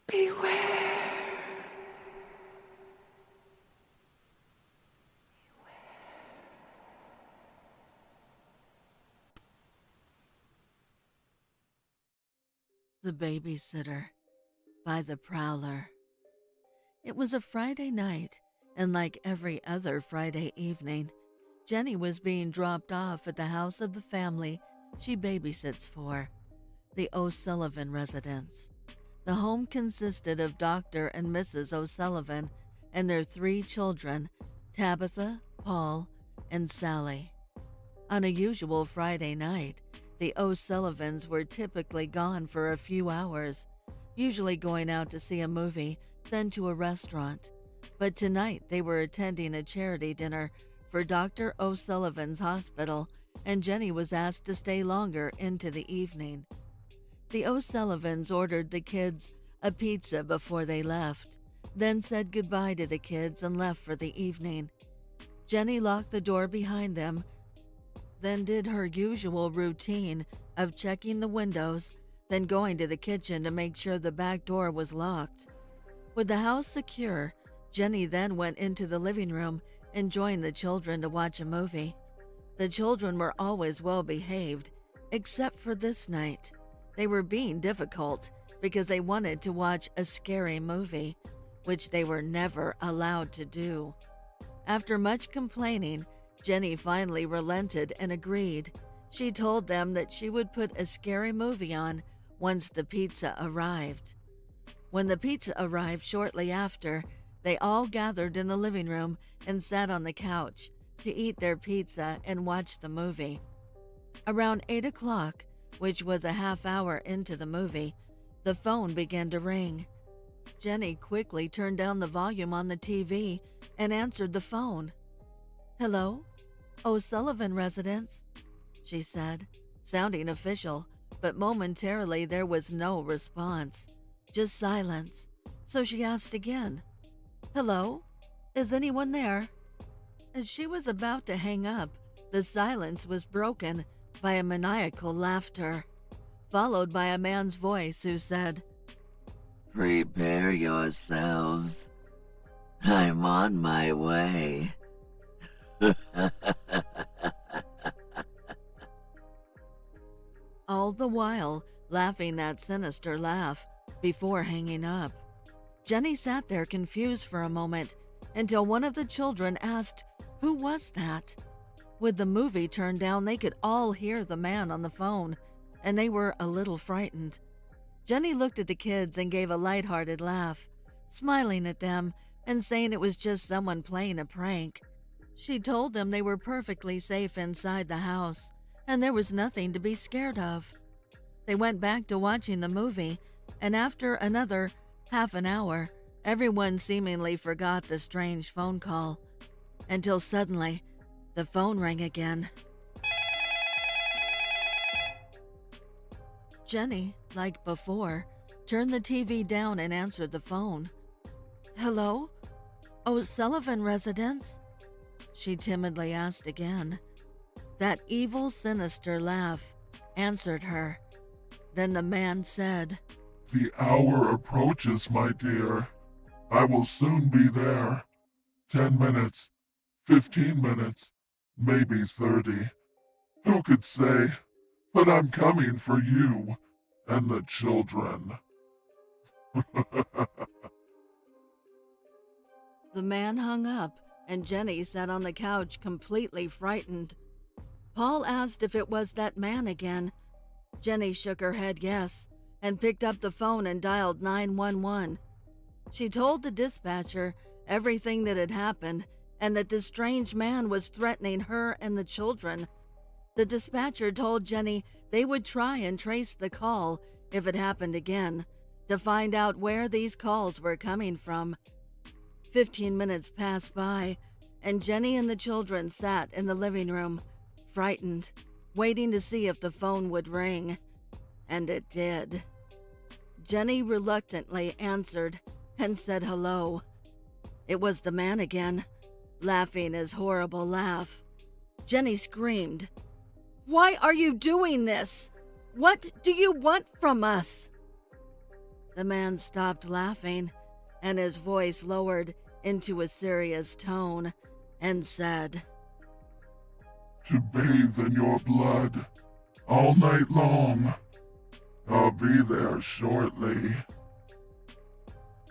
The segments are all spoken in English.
Beware. The Babysitter by the Prowler. It was a Friday night, and like every other Friday evening, Jenny was being dropped off at the house of the family she babysits for, the O'Sullivan residence. The home consisted of Dr. and Mrs. O'Sullivan and their 3 children, Tabitha, Paul, and Sally. On a usual Friday night, the O'Sullivans were typically gone for a few hours, usually going out to see a movie, then to a restaurant. But tonight they were attending a charity dinner for Dr. O'Sullivan's hospital, and Jenny was asked to stay longer into the evening. The O'Sullivans ordered the kids a pizza before they left, then said goodbye to the kids and left for the evening. Jenny locked the door behind them, then did her usual routine of checking the windows, then going to the kitchen to make sure the back door was locked. With the house secure, Jenny then went into the living room and joined the children to watch a movie. The children were always well behaved, except for this night. They were being difficult because they wanted to watch a scary movie, which they were never allowed to do. After much complaining, Jenny finally relented and agreed. She told them that she would put a scary movie on once the pizza arrived. When the pizza arrived shortly after, they all gathered in the living room and sat on the couch to eat their pizza and watch the movie. Around 8 o'clock, which was a half hour into the movie, the phone began to ring. Jenny quickly turned down the volume on the TV and answered the phone. "Hello? O'Sullivan residence," she said, sounding official, but momentarily there was no response, just silence. So she asked again, "Hello? Is anyone there?" As she was about to hang up, the silence was broken by a maniacal laughter, followed by a man's voice who said, "Prepare yourselves. I'm on my way." all the while laughing that sinister laugh before hanging up. Jenny sat there confused for a moment until one of the children asked, "Who was that?" With the movie turned down, they could all hear the man on the phone, and they were a little frightened. Jenny looked at the kids and gave a lighthearted laugh, smiling at them and saying it was just someone playing a prank. She told them they were perfectly safe inside the house, and there was nothing to be scared of. They went back to watching the movie, and after another half an hour, everyone seemingly forgot the strange phone call, until suddenly the phone rang again. Jenny, like before, turned the TV down and answered the phone. "Hello? O'Sullivan residence?" she timidly asked again. That evil, sinister laugh answered her. Then the man said, "The hour approaches, my dear. I will soon be there. 10 minutes, 15 minutes, maybe 30. Who could say? But I'm coming for you and the children." The man hung up, and Jenny sat on the couch completely frightened. Paul asked if it was that man again. Jenny shook her head yes, and picked up the phone and dialed 911. She told the dispatcher everything that had happened and that this strange man was threatening her and the children. The dispatcher told Jenny they would try and trace the call if it happened again, to find out where these calls were coming from. 15 minutes passed by, and Jenny and the children sat in the living room, frightened, waiting to see if the phone would ring. And it did. Jenny reluctantly answered and said hello. It was the man again, laughing his horrible laugh. Jenny screamed, "Why are you doing this? What do you want from us?" The man stopped laughing, and his voice lowered into a serious tone and said, To bathe in your blood all night long. I'll be there shortly.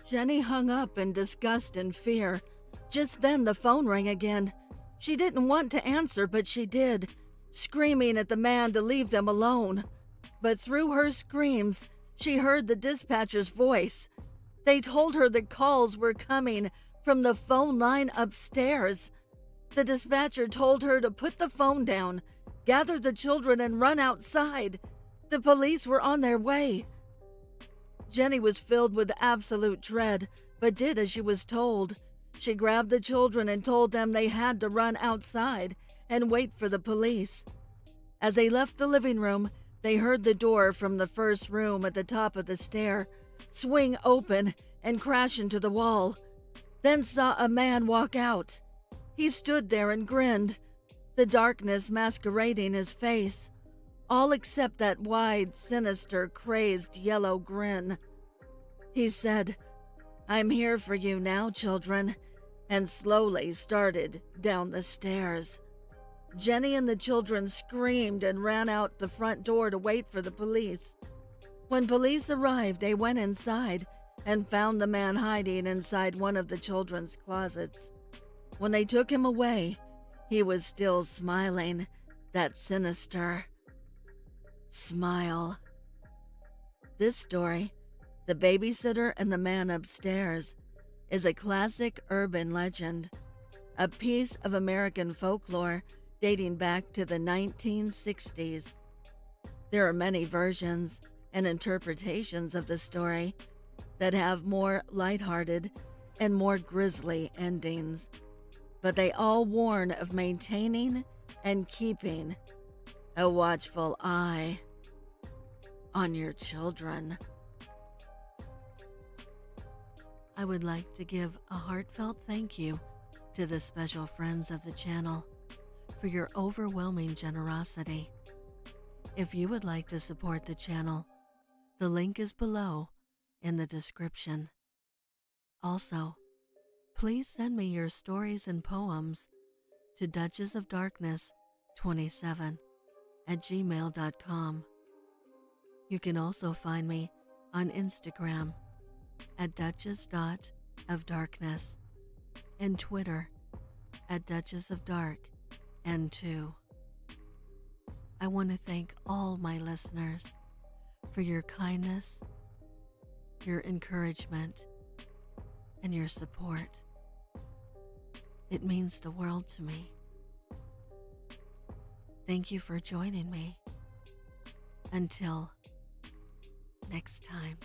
Jenny hung up in disgust and fear. Just then the phone rang again. She didn't want to answer, but she did, screaming at the man to leave them alone. But through her screams, she heard the dispatcher's voice. They told her the calls were coming from the phone line upstairs. The dispatcher told her to put the phone down, gather the children, and run outside. The police were on their way. Jenny was filled with absolute dread, but did as she was told. She grabbed the children and told them they had to run outside and wait for the police. As they left the living room, they heard the door from the first room at the top of the stair swing open and crash into the wall, then saw a man walk out. He stood there and grinned, the darkness masquerading his face, all except that wide, sinister, crazed yellow grin. He said, "I'm here for you now, children," and slowly started down the stairs. Jenny and the children screamed and ran out the front door to wait for the police. When police arrived, they went inside and found the man hiding inside one of the children's closets. When they took him away, he was still smiling, that sinister smile. This story, The Babysitter and the Man Upstairs, is a classic urban legend, a piece of American folklore dating back to the 1960s. There are many versions and interpretations of the story that have more lighthearted and more grisly endings, but they all warn of maintaining and keeping a watchful eye on your children. I would like to give a heartfelt thank you to the special friends of the channel for your overwhelming generosity. If you would like to support the channel, the link is below in the description. Also, please send me your stories and poems to duchessofdarkness27@gmail.com. You can also find me on Instagram at duchess.ofdarkness and Twitter at duchessofdarkn2. I want to thank all my listeners for your kindness, your encouragement, and your support. It means the world to me. Thank you for joining me. Until next time.